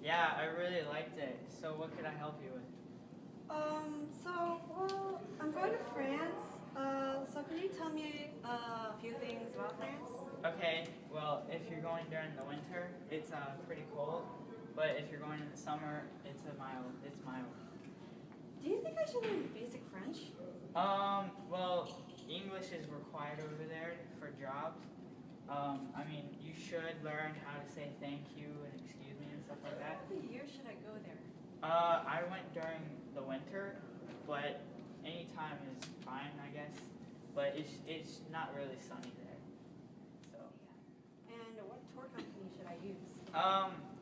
Yeah, I really liked it. So what could I help you with? I'm going to France. So could you tell me a few things about France? Okay, well, if you're going during the winter, it's pretty cold. But if you're going in the summer, it's mild. Do you think I should learn basic French? Well, English is required over there for jobs. I mean, you should learn how to say thank you and excuse me and stuff like that. What year should I go there? I went during the winter, but any time is fine, I guess. But it's not really sunny there. So. And what tour company should I use?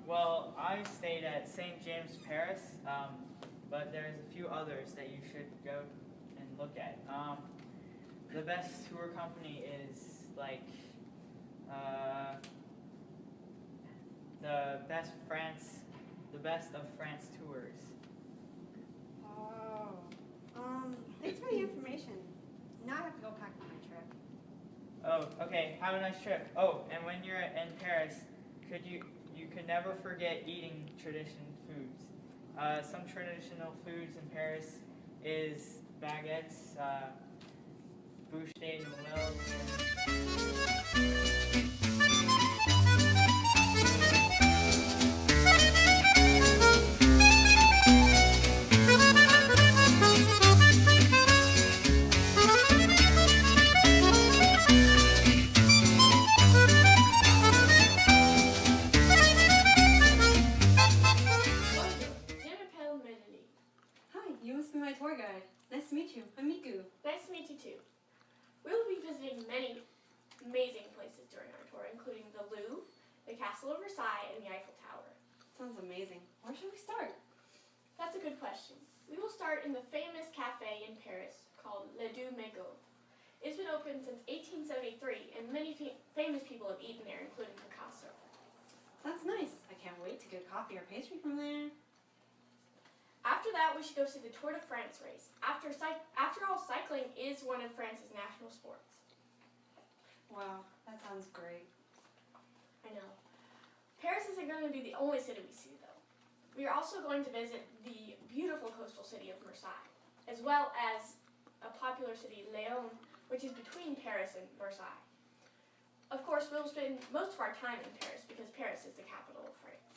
Well, I stayed at St. James Paris, but there's a few others that you should go and look at. The best tour company is like the best of France tours. Oh. Thanks for the information. Now I have to go pack for my trip. Oh, okay. Have a nice trip. Oh, and when you're in Paris, you could never forget eating traditional foods. Some traditional foods in Paris is baguettes, bouche de Noël. Hi, you must be my tour guide. Nice to meet you. I'm Miku. Nice to meet you too. We will be visiting many amazing places during our tour, including the Louvre, the Castle of Versailles, and the Eiffel Tower. Sounds amazing. Where should we start? That's a good question. We will start in the famous cafe in Paris called Le Deux Magots. It's been open since 1873, and many famous people have eaten there, including Picasso. Sounds nice. I can't wait to get coffee or pastry from there. After that, we should go see the Tour de France race. After all, cycling is one of France's national sports. Wow, that sounds great. I know. Paris isn't going to be the only city we see, though. We are also going to visit the beautiful coastal city of Marseille, as well as a popular city, Lyon, which is between Paris and Marseille. Of course, we'll spend most of our time in Paris because Paris is the capital of France.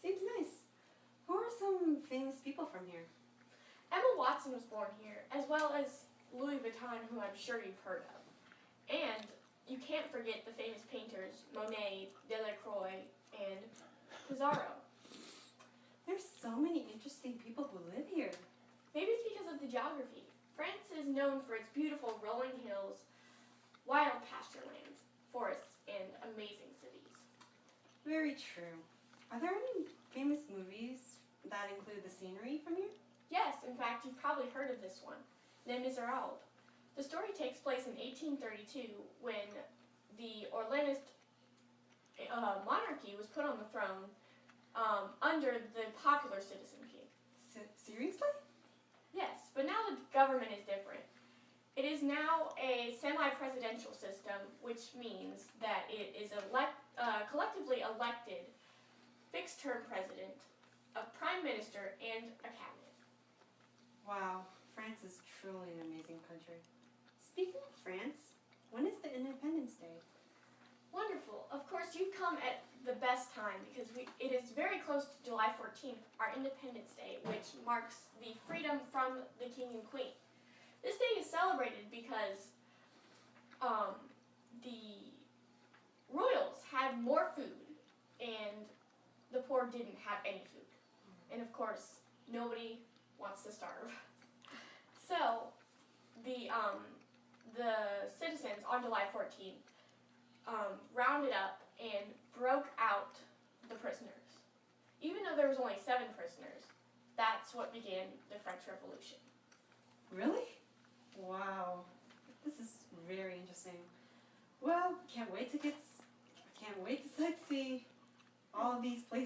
Seems nice. Who are some famous people from here? Emma Watson was born here, as well as Louis Vuitton, who I'm sure you've heard of. And you can't forget the famous painters Monet, Delacroix, and Pissarro. There's so many interesting people who live here. Maybe it's because of the geography. France is known for its beautiful rolling hills, wild pasture lands, forests, and amazing cities. Very true. Are there any famous movies that include the scenery from here? Yes, in fact, you've probably heard of this one, Les Miserables. The story takes place in 1832 when the Orleanist monarchy was put on the throne under the popular citizen king. Seriously? Yes, but now the government is different. It is now a semi-presidential system, which means that it is collectively elected fixed-term president, a prime minister, and a cabinet. Wow, France is truly an amazing country. Speaking of France, when is the Independence Day? Wonderful. Of course, you've come at the best time because it is very close to July 14th, our Independence Day, which marks the freedom from the king and queen. This day is celebrated because the royals had more food and the poor didn't have any food. And of course, nobody wants to starve. So, the citizens on July 14th rounded up and broke out the prisoners. Even though there was only 7 prisoners, that's what began the French Revolution. Really? Wow, this is very interesting. Well, can't wait to sightsee all these places.